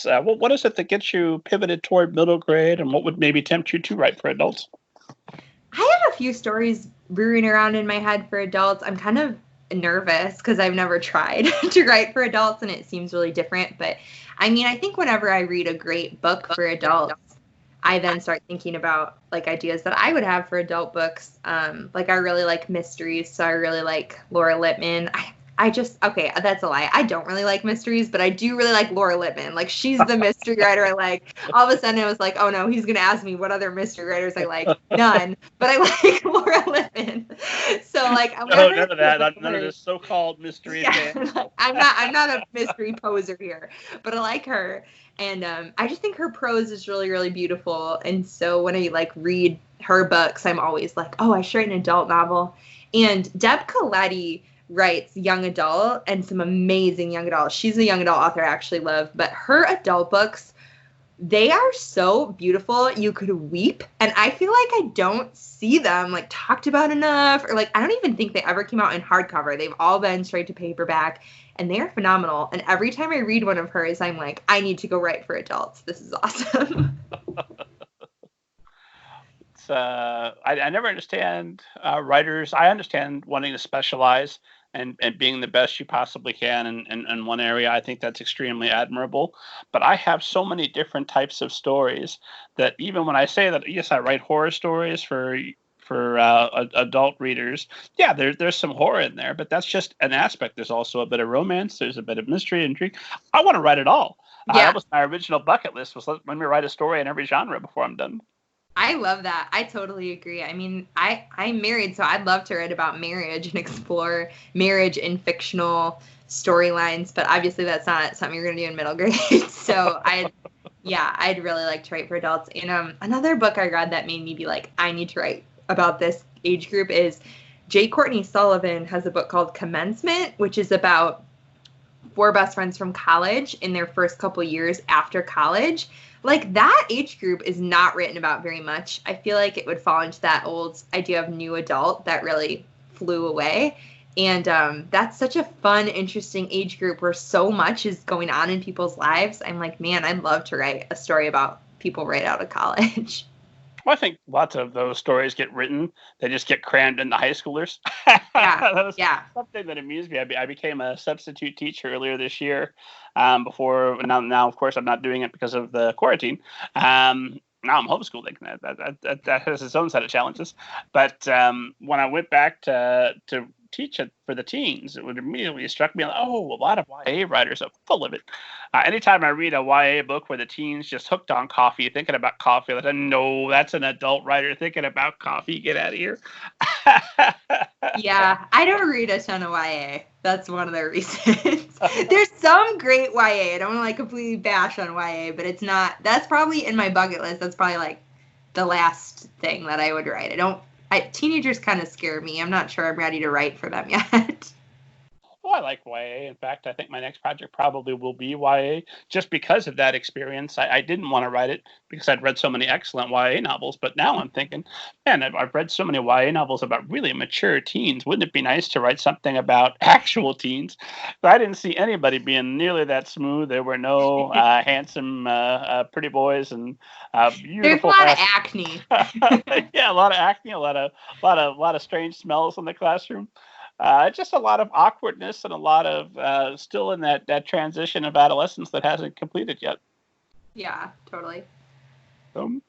What is it that gets you pivoted toward middle grade, and what would maybe tempt you to write for adults? I have a few stories brewing around in my head for adults. I'm kind of nervous because I've never tried to write for adults, and it seems really different. But I mean, I think whenever I read a great book for adults, I then start thinking about like ideas that I would have for adult books. Like I really like mysteries, so I really like Laura Lippman. Okay, that's a lie. I don't really like mysteries, but I do really like Laura Lippman. Like she's the mystery writer I like. All of a sudden I was like, oh no, he's gonna ask me what other mystery writers I like. None, but I like Laura Lippman. So like, No, none of that. None of this so-called mystery. Yeah, I'm not a mystery poser here, but I like her. And I just think her prose is really, really beautiful. And so when I like read her books, I'm always like, oh, I should write an adult novel. And Deb Coletti writes young adult and some amazing young adult. She's a young adult author I actually love, but her adult books, they are so beautiful. You could weep. And I feel like I don't see them like talked about enough, or like I don't even think they ever came out in hardcover. They've all been straight to paperback, and they are phenomenal. And every time I read one of hers, I'm like, I need to go write for adults. This is awesome. I never understand writers. I understand wanting to specialize and being the best you possibly can in one area. I think that's extremely admirable. But I have so many different types of stories that even when I say that, yes, I write horror stories for adult readers. Yeah, there's some horror in there, but that's just an aspect. There's also a bit of romance. There's a bit of mystery, intrigue. I want to write it all. Yeah. That was my original bucket list, was let me write a story in every genre before I'm done. I love that. I totally agree. I mean, I'm married, so I'd love to write about marriage and explore marriage in fictional storylines, but obviously that's not something you're going to do in middle grade. So I'd really like to write for adults. And another book I read that made me be like, I need to write about this age group is J. Courtney Sullivan has a book called Commencement, which is about 4 best friends from college in their first couple years after college. Like that age group is not written about very much. I feel like it would fall into that old idea of new adult that really flew away. And that's such a fun, interesting age group where so much is going on in people's lives. I'm like, man, I'd love to write a story about people right out of college. Well, I think lots of those stories get written. They just get crammed into high schoolers. Yeah, That was yeah. something that amused me. I became a substitute teacher earlier this year. Before now, of course, I'm not doing it because of the quarantine. Now I'm homeschooling. That has its own set of challenges. But when I went back to teach it for the teens, it would immediately struck me like, oh, a lot of YA writers are full of it. Anytime I read a YA book where the teens just hooked on coffee, thinking about coffee, like, no, that's an adult writer thinking about coffee. Get out of here. Yeah, I don't read a ton of YA. That's one of the reasons. There's some great YA. I don't want to like completely bash on YA, but it's not. That's probably in my bucket list. That's probably like the last thing that I would write. Teenagers kind of scare me. I'm not sure I'm ready to write for them yet. Oh, I like YA. In fact, I think my next project probably will be YA just because of that experience. I didn't want to write it because I'd read so many excellent YA novels, but now I'm thinking, man, I've read so many YA novels about really mature teens. Wouldn't it be nice to write something about actual teens? But I didn't see anybody being nearly that smooth. There were no handsome, pretty boys and beautiful. There's a lot of acne. Yeah, a lot of acne, a lot of strange smells in the classroom. Just a lot of awkwardness and a lot of still in that transition of adolescence that hasn't completed yet. Yeah, totally. So,